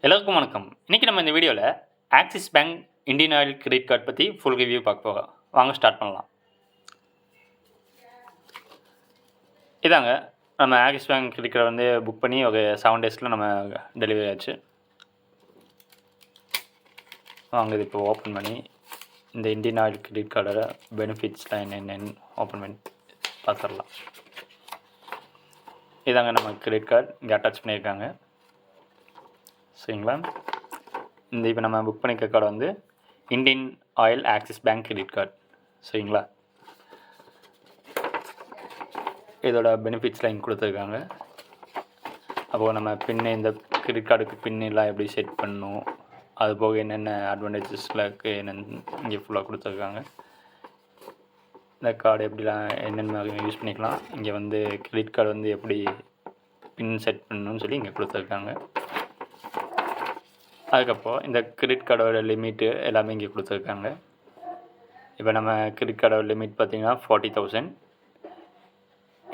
எல்லாருக்கும் வணக்கம். இன்றைக்கி நம்ம இந்த வீடியோவில் axis bank Indian oil credit card பற்றி ஃபுல் ரிவ்யூ பார்க்க போகிறோம். வாங்க ஸ்டார்ட் பண்ணலாம். இதாங்க நம்ம ஆக்சிஸ் பேங்க் கிரெடிட் கார்டு வந்து புக் பண்ணி ஒரு 7 டேஸில் நம்ம டெலிவரி ஆச்சு. வாங்க இது இப்போ ஓப்பன் பண்ணி இந்த இந்தியன் ஆயில் கிரெடிட் கார்டோட பெனிஃபிட்ஸ்லாம் என்னென்னு ஓப்பன் பண்ணி பார்த்துடலாம். இதாங்க நம்ம கிரெடிட் கார்டு இங்கே அட்டாச் பண்ணியிருக்காங்க. சரிங்களா, இந்த இப்போ நம்ம புக் பண்ணிக்க கார்டு வந்து Indian oil axis bank credit card. சரிங்களா, இதோட பெனிஃபிட்ஸ்லாம் இங்கே கொடுத்துருக்காங்க. அப்போது நம்ம பின்னு இந்த கிரெடிட் கார்டுக்கு பின்னெல்லாம் எப்படி செட் பண்ணணும், அது போக என்னென்ன அட்வான்டேஜஸில் இருக்குது என்னென்னு இங்கே ஃபுல்லாக கொடுத்துருக்காங்க. இந்த கார்டு எப்படிலாம் என்னென்ன யூஸ் பண்ணிக்கலாம், இங்கே வந்து கிரெடிட் கார்டு வந்து எப்படி பின் செட் பண்ணணும்னு சொல்லி இங்கே கொடுத்துருக்காங்க. அதுக்கப்புறம் இந்த கிரெடிட் கார்டோட லிமிட்டு எல்லாமே இங்கே கொடுத்துருக்காங்க. இப்போ நம்ம கிரெடிட் கார்டோட லிமிட் பார்த்திங்கன்னா 40,000,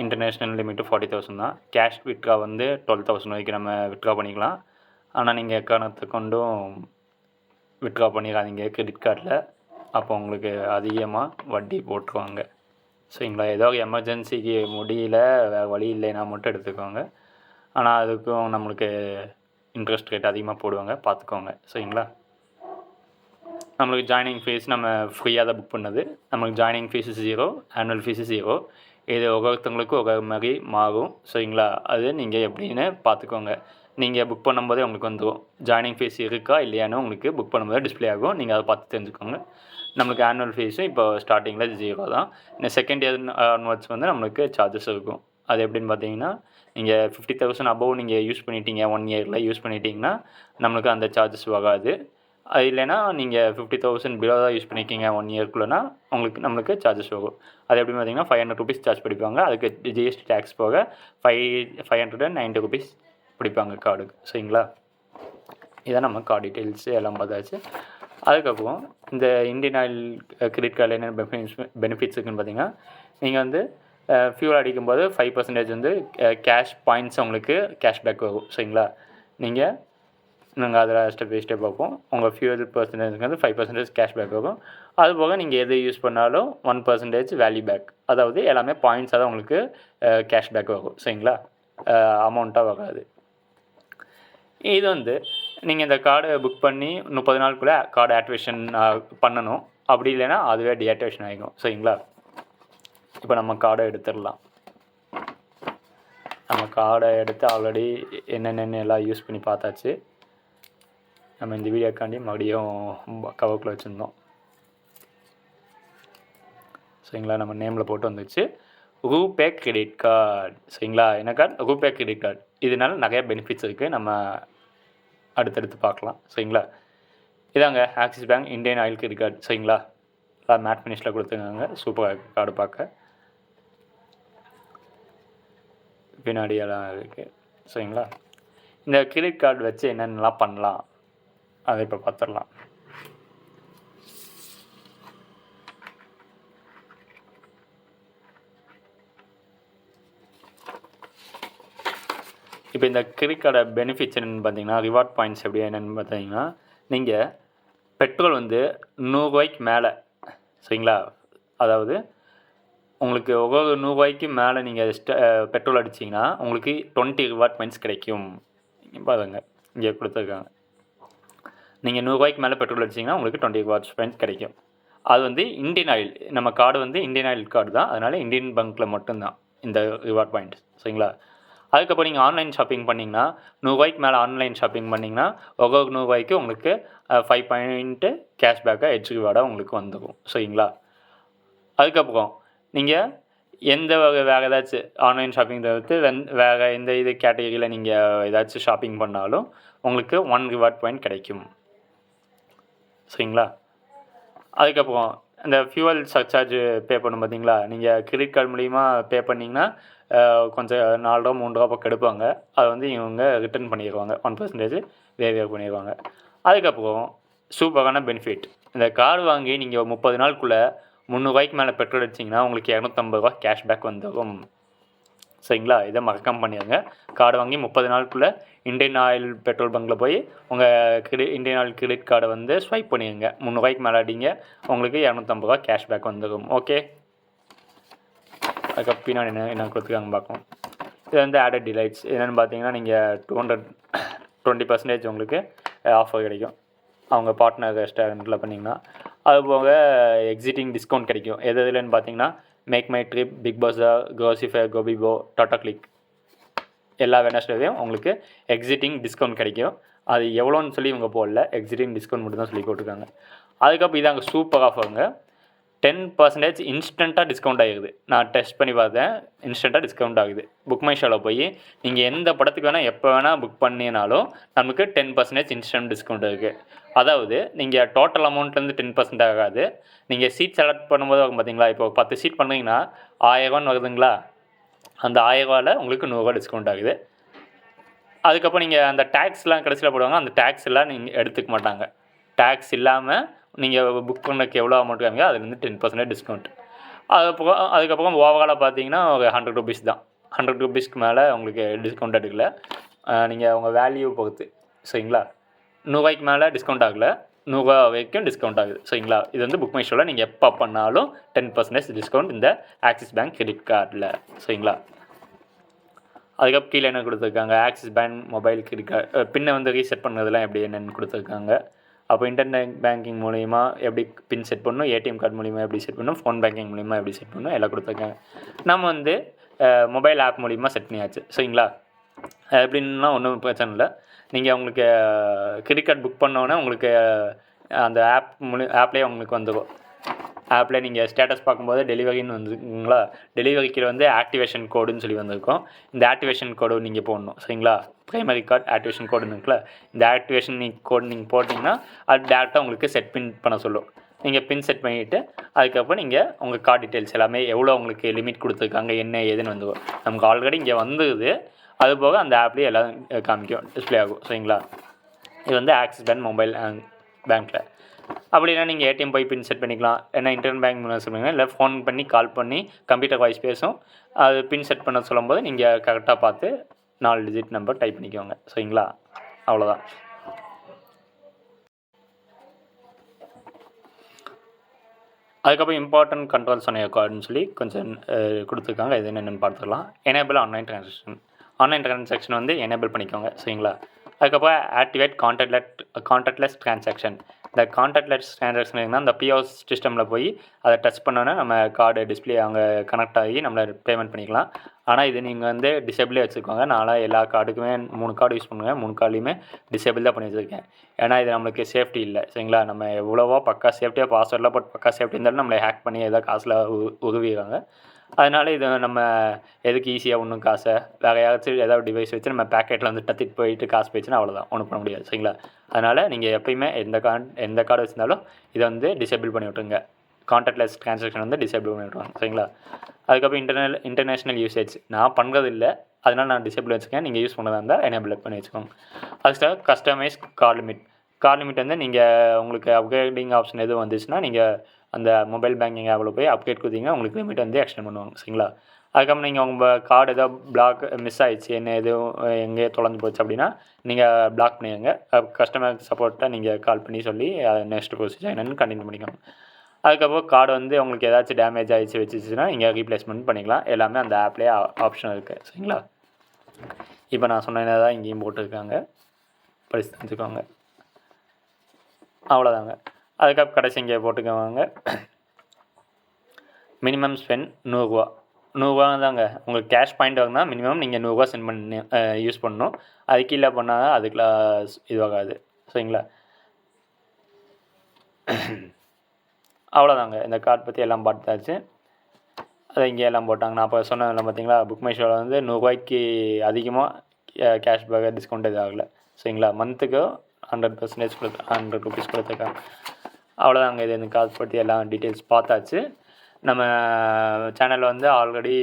இன்டர்நேஷ்னல் லிமிட்டு 40,000 தான். கேஷ் வித்ட்ரா வந்து 12,000 வரைக்கும் நம்ம வித்ட்ரா பண்ணிக்கலாம். ஆனால் நீங்கள் எக்காரணத்தை கொண்டும் வித்ட்ரா பண்ணிடாதீங்க கிரெடிட் கார்டில், அப்போ உங்களுக்கு அதிகமாக வட்டி போட்டுருவாங்க. சரிங்களா, ஏதோ எமர்ஜென்சிக்கு முடியல வேறு வழி இல்லைன்னா மட்டும் எடுத்துக்கோங்க. ஆனால் அதுக்கும் நம்மளுக்கு இன்ட்ரெஸ்ட் ரேட் அதிகமாக போடுவாங்க, பார்த்துக்கோங்க. சரிங்களா, நம்மளுக்கு ஜாயினிங் ஃபீஸ் நம்ம ஃப்ரீயாக தான் புக் பண்ணது. நம்மளுக்கு ஜாயினிங் ஃபீஸு 0, ஆனுவல் ஃபீஸு 0. இது ஒவ்வொருத்தவங்களுக்கும் ஒவ்வொரு மாதிரி மாறும். சரிங்களா, அது நீங்கள் எப்படின்னு பார்த்துக்கோங்க. நீங்கள் புக் பண்ணும்போதே உங்களுக்கு வந்துடும் ஜாயினிங் ஃபீஸ் இருக்கா இல்லையானு உங்களுக்கு புக் பண்ணும்போது டிஸ்பிளே ஆகும். நீங்கள் அதை பார்த்து தெரிஞ்சுக்கோங்க. நம்மளுக்கு ஆனுவல் ஃபீஸு இப்போ ஸ்டார்டிங்கில் 0 தான். இந்த செகண்ட் இயர் ஆன்வர்ட்ஸ் வந்து நம்மளுக்கு சார்ஜஸ் இருக்கும். அது எப்படின்னு பார்த்தீங்கன்னா, நீங்கள் 50,000 அபோவ் நீங்கள் யூஸ் பண்ணிட்டீங்க 1 இயரில் யூஸ் பண்ணிட்டீங்கன்னா நம்மளுக்கு அந்த சார்ஜஸ் வராது. அது இல்லைனா நீங்கள் 50,000 பிலோ தான் யூஸ் பண்ணிக்கிங்க 1 இயர்க்குள்ளனா நம்மளுக்கு சார்ஜஸ் வரும். அது எப்படி பார்த்தீங்கன்னா 500 ருபீஸ் சார்ஜ் பிடிப்பாங்க. அதுக்கு ஜிஎஸ்டி டேக்ஸ் போக 590 ருபீஸ் பிடிப்பாங்க கார்டுக்கு. சரிங்களா, இதான் நம்ம கார்டு டீட்டெயில்ஸு எல்லாம் பார்த்தாச்சு. அதுக்கப்புறம் இந்த இந்தியன் ஆயில் கிரெடிட் கார்டில் என்னென்ன பெனிஃபிட்ஸ் இருக்குன்னு பார்த்தீங்கன்னா, நீங்கள் வந்து ஃபியூல் அடிக்கும்போது 5% வந்து கேஷ் பாயிண்ட்ஸ் உங்களுக்கு கேஷ்பேக் வரும். சரிங்களா, நாங்கள் அதில் ஸ்டெப் பை ஸ்டெப் பார்ப்போம். உங்கள் ஃபியூல் பர்சன்டேஜுக்கு வந்து 5% கேஷ்பேக் வரும். அதுபோக நீங்கள் எது யூஸ் பண்ணாலும் 1% வேல்யூ பேக், அதாவது எல்லாமே பாயிண்ட்ஸாக தான் உங்களுக்கு கேஷ்பேக் வரும். சரிங்களா, அமௌண்ட்டாக வராது. இது வந்து நீங்கள் இந்த கார்டை புக் பண்ணி 30 நாளுக்குள்ளே கார்டு ஆக்டிவேஷன் பண்ணணும். அப்படி இல்லைன்னா அதுவே டீஆக்டிவேஷன் ஆகிடும். சரிங்களா, இப்போ நம்ம கார்டை எடுத்துடலாம். நம்ம கார்டை எடுத்து ஆல்ரெடி என்னென்ன எல்லாம் யூஸ் பண்ணி பார்த்தாச்சு. நம்ம இந்த வீடியோக்காண்டி மறுபடியும் கவருக்குள்ளே வச்சுருந்தோம். சரிங்களா, நம்ம நேமில் போட்டு வந்துச்சு ரூபே கிரெடிட் கார்டு. சரிங்களா, என்ன கார்டு? RuPay credit card. இதனால நிறைய பெனிஃபிட்ஸ் இருக்குது, நம்ம அடுத்தடுத்து பார்க்கலாம். சரிங்களா, இதாங்க axis bank Indian oil credit card. சரிங்களா, மேட் ஃபினிஷில் கொடுத்துருக்காங்க. சூப்பராக இருக்குது கார்டு பார்க்க, பின்னாடியெல்லாம் இருக்குது. சரிங்களா, இந்த கிரெடிட் கார்டு வச்சு என்னென்னலாம் பண்ணலாம் அதை இப்போ பார்த்துடலாம். இப்போ இந்த கிரெடிட் கார்டை பெனிஃபிட்ஸ் என்னென்னு பார்த்தீங்கன்னா, ரிவார்ட் பாயிண்ட்ஸ் எப்படி என்னென்னு பார்த்தீங்கன்னா, நீங்கள் பெட்ரோல் வந்து 100 ரூபாய்க்கு மேலே, சரிங்களா, அதாவது உங்களுக்கு ஒவ்வொரு 100 ரூபாய்க்கு மேலே நீங்கள் பெட்ரோல் அடிச்சிங்கன்னா உங்களுக்கு 20 ரிவார்ட் பாயிண்ட்ஸ் கிடைக்கும். பாருங்க இங்கே கொடுத்துருக்காங்க. நீங்கள் 100 ரூபாய்க்கு மேலே பெட்ரோல் அடிச்சிங்கன்னா உங்களுக்கு 20 ரிவார்ட்ஸ் பாயிண்ட்ஸ் கிடைக்கும். அது வந்து இந்தியன் ஆயில், நம்ம கார்டு வந்து இந்தியன் ஆயில் கார்டு தான், அதனால் இந்தியன் பேங்க்கில் மட்டும்தான் இந்த ரிவார்ட் பாயிண்ட்ஸ். சரிங்களா, அதுக்கப்புறம் நீங்கள் ஆன்லைன் ஷாப்பிங் பண்ணிங்கன்னா 100 ரூபாய்க்கு மேலே ஆன்லைன் ஷாப்பிங் பண்ணிங்கன்னா ஒவ்வொரு 100 ரூபாய்க்கு உங்களுக்கு 5 பாயிண்ட்டு கேஷ்பேக்காக ஹெச் ரிவார்டாக உங்களுக்கு வந்துடும். சரிங்களா, அதுக்கப்புறம் நீங்கள் எந்த வேறு ஏதாச்சும் ஆன்லைன் ஷாப்பிங் தவிர்த்து வேறு எந்த இது கேட்டகரியில் நீங்கள் ஏதாச்சும் ஷாப்பிங் பண்ணாலும் உங்களுக்கு 1 ரிவார்ட் பாயிண்ட் கிடைக்கும். சரிங்களா, அதுக்கப்புறம் இந்த ஃபியூவல் சர்சார்ஜ் பே பண்ணும் பார்த்தீங்களா, நீங்கள் கிரெடிட் கார்டு மூலிமா பே பண்ணிங்கன்னா கொஞ்சம் 4 ரூபா 3 ரூபா பக்கம் எடுப்பாங்க. அதை வந்து இவங்க ரிட்டர்ன் பண்ணிடுவாங்க, 1% வேவியர் பண்ணிடுவாங்க. அதுக்கப்புறம் சூப்பரான பெனிஃபிட், இந்த கார்டு வாங்கி நீங்கள் 30 நாளுக்குள்ளே 300 ரூபாய்க்கு மேலே பெட்ரோல் அடிச்சிங்கன்னா உங்களுக்கு 250 ரூபா கேஷ்பேக் வந்துடும். சரிங்களா? இதை மறக்காம பண்ணிடுங்க. கார்டு வாங்கி 30 நாளுக்குள்ளே இந்தியன் ஆயில் பெட்ரோல் பங்க்கில் போய் உங்கள் இந்தியன் ஆயில் கிரெடிட் கார்டை வந்து ஸ்வைப் பண்ணிடுங்க. 300 ரூபாய்க்கு மேலே அடிங்க, உங்களுக்கு 250 ரூபா கேஷ்பேக் வந்துடும். ஓகே, அதுக்கப்புறம் பின்னாடி என்ன கொடுத்துருக்காங்க பார்க்கலாம். இது வந்து ஆடட் டிலைட்ஸ் என்னென்னு பார்த்தீங்கன்னா, நீங்கள் 20% உங்களுக்கு ஆஃபர் கிடைக்கும் அவங்க பார்ட்னர் ரெஸ்டாரண்ட்டில் பண்ணிங்கன்னா. அதுபோக எக்ஸிட்டிங் டிஸ்கவுண்ட் கிடைக்கும். எது எதுலன்னு பார்த்தீங்கன்னா, MakeMyTrip, Big Bazaar, Grofers, Goibibo, Tata CLiQ எல்லா வெனஸ்டேவையும் உங்களுக்கு எக்ஸிட்டிங் டிஸ்கவுண்ட் கிடைக்கும். அது எவ்வளோன்னு சொல்லி இவங்க போடல, எக்ஸிட்டிங் டிஸ்கவுண்ட் மட்டும் தான் சொல்லி போட்டிருக்காங்க. அதுக்கப்புறம் இதாங்க சூப்பர் ஆஃபருங்க. 10% இன்ஸ்டண்ட்டாக டிஸ்கவுண்ட் ஆகிடுது. நான் டெஸ்ட் பண்ணி பார்த்தேன், இன்ஸ்டண்ட்டாக டிஸ்கவுண்ட் ஆகுது. புக் மை ஷோவில் போய் நீங்கள் எந்த படத்துக்கு வேணால் எப்போ வேணால் புக் பண்ணினாலும் நமக்கு 10% இன்ஸ்டன்ட் டிஸ்கவுண்ட் இருக்குது. அதாவது நீங்கள் டோட்டல் அமௌண்ட்லேருந்து 10% ஆகாது. நீங்கள் சீட் செலக்ட் பண்ணும்போது பார்த்தீங்களா, இப்போ 10 சீட் பண்ணுறீங்கன்னா 1000 வருதுங்களா, அந்த 1000 உங்களுக்கு 100 டிஸ்கவுண்ட் ஆகுது. அதுக்கப்புறம் நீங்கள் அந்த டேக்ஸ்லாம் கடைசியில் போடுவாங்க, அந்த டேக்ஸ் எல்லாம் நீங்கள் எடுத்துக்க மாட்டாங்க. டேக்ஸ் இல்லாமல் நீங்கள் புக் பண்ணக்கு எவ்வளோ அமௌண்ட் காமிங்க அதுலேருந்து 10% டிஸ்கவுண்ட். அதுக்கப்புறம் ஓவராலாக பார்த்தீங்கன்னா ஒரு 100 ருபீஸ் தான். 100 ருபீஸ்க்கு மேலே உங்களுக்கு டிஸ்கவுண்ட் எடுக்கல. நீங்கள் உங்கள் வேல்யூ பொறுத்து. சரிங்களா? 100 ரூபாய்க்கு மேலே டிஸ்கவுண்ட் ஆகலை, 100 ரூபா வரைக்கும் டிஸ்கவுண்ட் ஆகுது. சரிங்களா? இது வந்து புக் மை ஷோவில் நீங்கள் எப்போ பண்ணாலும் 10% டிஸ்கவுண்ட் இந்த ஆக்சிஸ் பேங்க் கிரெடிட் கார்டில். சரிங்களா? அதுக்கப்புறம் கீழே என்ன கொடுத்துருக்காங்க, axis bank mobile credit card பின்னை வந்து ரீசெட் பண்ணுறதுலாம் எப்படி என்னென்னு கொடுத்துருக்காங்க. அப்போ இன்டர்நெட் பேங்கிங் மூலிமா எப்படி பின் செட் பண்ணணும், ஏடிஎம் கார்டு மூலிமா எப்படி செட் பண்ணணும், ஃபோன் பேங்கிங் மூலிமா எப்படி செட் பண்ணணும் எல்லாம் கொடுத்துருக்காங்க. நம்ம வந்து மொபைல் ஆப் மூலிமா செட் பண்ணியாச்சு. சரிங்களா? எப்படின்னா ஒன்றும் பிரச்சனை இல்லை. நீங்கள் உங்களுக்கு கிரெடிட் கார்டு புக் பண்ணோன்னே உங்களுக்கு அந்த ஆப்லேயே உங்களுக்கு வந்துடும். ஆப்பில் நீங்கள் ஸ்டேட்டஸ் பார்க்கும்போது டெலிவரின்னு வந்துருக்குங்களா, டெலிவரிக்கு வந்து ஆக்டிவேஷன் கோடுன்னு சொல்லி வந்திருக்கும். இந்த ஆக்டிவேஷன் கோடு நீங்கள் போடணும். சரிங்களா? ப்ரைமரி கார்டு ஆக்டிவேஷன் கோடுன்னு இருக்குல்ல, இந்த ஆக்டிவேஷன் கோடு நீங்கள் போட்டிங்கன்னா அது டேரெக்டாக உங்களுக்கு செட் பின் பண்ண சொல்லும். நீங்கள் பின் செட் பண்ணிவிட்டு அதுக்கப்புறம் நீங்கள் உங்கள் கார்டு டீட்டெயில்ஸ் எல்லாமே எவ்வளோ உங்களுக்கு லிமிட் கொடுத்துருக்காங்க என்ன ஏதுன்னு வந்துடும். நமக்கு ஆல்ரெடி இங்கே வந்துடுது, அதுபோக அந்த ஆப்லேயே எல்லாம் காமிக்கும், டிஸ்பிளே ஆகும். சரிங்களா? இது வந்து ஆக்சிஸ் பேங்க் மொபைல் பேங்க்கில். அப்படின்னா நீங்கள் ஏடிஎம் போய் பின் செட் பண்ணிக்கலாம், ஏன்னா இன்டர்நெட் பேங்க் மூலம் சொல்லுங்கள், இல்லை ஃபோன் பண்ணி கால் பண்ணி கம்ப்யூட்டர் வாய்ஸ் பேசும், அது பின் செட் பண்ண சொல்லும்போது நீங்கள் கரெக்டாக பார்த்து 4 டிஜிட் நம்பர் டைப் பண்ணிக்கோங்க. சரிங்களா? அவ்வளோதான். அதுக்கப்புறம் இம்பார்ட்டன்ட் கண்ட்ரோல்ஸ் ஆன் யுவர் கார்டுன்னு சொல்லி கொஞ்சம் கொடுத்துருக்காங்க. இது என்னென்னு பார்த்துக்கலாம். எனேபிள் ஆன்லைன் ட்ரான்சாக்ஷன் வந்து எனேபிள் பண்ணிக்கோங்க. சரிங்களா? அதுக்கப்புறம் ஆக்டிவேட் கான்டாக்ட்லெஸ் ட்ரான்சாக்ஷன். இந்த கான்டாக்ட்லெஸ் ட்ரான்சாக்ஷன் அந்த பிஓஎஸ் சிஸ்டமில் போய் அதை டச் பண்ணோன்னே நம்ம கார்டு டிஸ்பிளே அங்கே கனெக்ட் ஆகி நம்மளை பேமெண்ட் பண்ணிக்கலாம். ஆனால் இது நீங்கள் வந்து டிசேபிளே வச்சுக்கோங்க. நான்லாம் எல்லா கார்டுக்குமே 3 கார்டு யூஸ் பண்ணுவேன், 3 கார்டுலையுமே டிசேபிள் தான் பண்ணி வச்சுருக்கேன். ஏன்னா இது நம்மளுக்கு சேஃப்டி இல்லை. சரிங்களா? நம்ம எவ்வளோவோ பக்கா சேஃப்டியாக பாஸ்வேர்டெலாம் போட்டு பக்கா சேஃப்டி இருந்தாலும் நம்மளை ஹேக் பண்ணி ஏதாவது காசில் உருவிடுறாங்க. அதனால் இது நம்ம எதுக்கு ஈஸியாக ஒன்றும் காசை வேறு யாராச்சும் ஏதாவது டிவைஸ் வச்சு நம்ம பேக்கெட்டில் வந்து தத்திட்டு போயிட்டு காசு போயிடுச்சுன்னா அவ்வளோதான், ஒன்றும் பண்ண முடியாது. சரிங்களா? அதனால் நீங்கள் எப்பயுமே எந்த கார்டு வச்சுருந்தாலும் இதை வந்து டிசேபிள் பண்ணி விட்ருங்க. கான்டாக்ட்லெஸ் ட்ரான்சாக்ஷன் வந்து டிசேபிள் பண்ணி விட்ருவாங்க. சரிங்களா? அதுக்கப்புறம் இன்டர்நேஷ்னல் யூசேஜ் நான் பண்ணுறது இல்லை, அதனால் நான் டிசேபிள் வச்சுக்கேன். நீங்கள் யூஸ் பண்ணதாக இருந்தால் எனேபிள் பண்ணி வச்சுக்கோங்க. அதுக்காக கஸ்டமைஸ் கார்டு லிமிட் வந்து நீங்கள் உங்களுக்கு அப்கிரேடிங் ஆப்ஷன் எதுவும் வந்துச்சுன்னா நீங்கள் அந்த மொபைல் பேங்கிங் ஆப்பில் போய் அப்டேட் கொடுத்தீங்கன்னா உங்களுக்கு லிமிட் வந்து எக்ஸ்டெண்ட் பண்ணுவாங்க. சரிங்களா? அதுக்கப்புறம் நீங்கள் உங்கள் கார்டு ஏதோ பிளாக் மிஸ் ஆகிடுச்சு, என்ன எதுவும் எங்கேயோ தொலைஞ்சு போச்சு அப்படின்னா நீங்கள் பிளாக் பண்ணிடுங்க. கஸ்டமர் சப்போர்ட்டை நீங்கள் கால் பண்ணி சொல்லி நெக்ஸ்ட் ப்ரொசீஜர் என்னென்னு கண்டினியூ பண்ணிக்கோங்க. அதுக்கப்புறம் கார்டு வந்து உங்களுக்கு ஏதாச்சும் டேமேஜ் ஆகிடுச்சு வச்சுச்சுன்னா நீங்கள் ரீப்ளேஸ்மெண்ட் பண்ணிக்கலாம். எல்லாமே அந்த ஆப்லேயே ஆப்ஷன் இருக்குது. சரிங்களா? இப்போ நான் சொன்னதான் இங்கேயும் போட்டுருக்காங்க, படித்து தெரிஞ்சுக்கோங்க. அவ்வளோதாங்க. அதுக்கப்புறம் கடைசி இங்கே போட்டுக்கோங்க, மினிமம் ஸ்பெண்ட் 100 ரூபா தாங்க. உங்களுக்கு கேஷ் பாயிண்ட் வாங்கினா மினிமம் நீங்கள் 100 சென்ட் பண்ணி யூஸ் பண்ணணும். அது கீழே பண்ணால் அதுக்கெலாம் இதுவாகாது. சரிங்களா? அவ்வளோதாங்க. இந்த கார்டு பற்றி எல்லாம் பார்த்தாச்சு. அதை இங்கே எல்லாம் போட்டாங்க. நான் இப்போ சொன்னதில்ல பார்த்தீங்களா, புக் மை ஷோவில் வந்து 100 ரூபாய்க்கு அதிகமாக கேஷ்பேக் டிஸ்கவுண்ட் இது ஆகலை. சரிங்களா? மந்த்துக்கு 100% 100 ருபீஸ் கொடுத்துருக்காங்க. அவ்வளோதாங்க. இது இந்த கார்டு பற்றி எல்லாம் டீட்டெயில்ஸ் பார்த்தாச்சு. நம்ம சேனலில் வந்து ஆல்ரெடி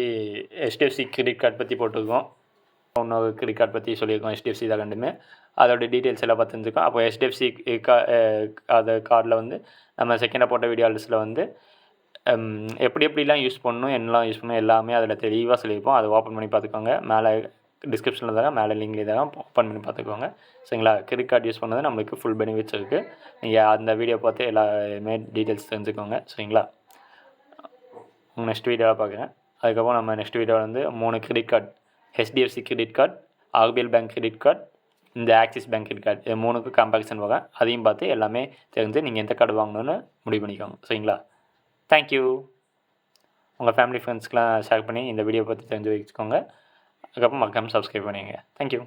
HDFC கிரெடிட் கார்டு பற்றி போட்டிருக்கோம், இன்னொரு கிரெடிட் கார்டு பற்றி சொல்லியிருக்கோம். HDFC தான் ரெண்டுமே. அதோடய டீட்டெயில்ஸ் எல்லாம் பார்த்துருக்கோம். அப்போ HDFC அது கார்டில் வந்து நம்ம செகண்டாக போட்ட வீடியோஸில் வந்து எப்படிலாம் யூஸ் பண்ணணும், என்னலாம் யூஸ் பண்ணணும் எல்லாமே அதில் தெளிவாக சொல்லியிருப்போம். அதை ஓப்பன் பண்ணி பார்த்துக்கோங்க. மேலே டிஸ்கிரிப்ஷனில் தரேன், மேலே லிங்க்லேயே தரேன், ஓப்பன் பண்ணி பார்த்துக்கோங்க. சரிங்களா? கிரெடிட் கார்டு யூஸ் பண்ணது நம்மளுக்கு ஃபுல் பெனிஃபிட்ஸ் இருக்குது. நீங்கள் அந்த வீடியோ பார்த்து எல்லாமே டீட்டெயில்ஸ் தெரிஞ்சுக்கோங்க. சரிங்களா? நெக்ஸ்ட் வீடியோவில் பார்க்குறேன். அதுக்கப்புறம் நம்ம நெக்ஸ்ட் வீடியோவில் வந்து 3 credit card, HDFC credit card, RBL bank credit card, இந்த ஆக்சிஸ் பேங்க் கிரெடிட் கார்டு, இது 3க்கு கம்பேரிசன் வரேன். அதையும் பார்த்து எல்லாமே தெரிஞ்சு நீங்கள் எந்த கார்டு வாங்கணுன்னு முடிவு பண்ணிக்கோங்க. சரிங்களா? தேங்க்யூ. உங்கள் ஃபேமிலி ஃப்ரெண்ட்ஸ்க்கெலாம் ஷேர் பண்ணி இந்த வீடியோ பற்றி தெரிஞ்சு வச்சுக்கோங்க. அதுக்கப்புறம் மறக்காமல் சப்ஸ்கிரைப் பண்ணிடுங்க. தேங்க்யூ.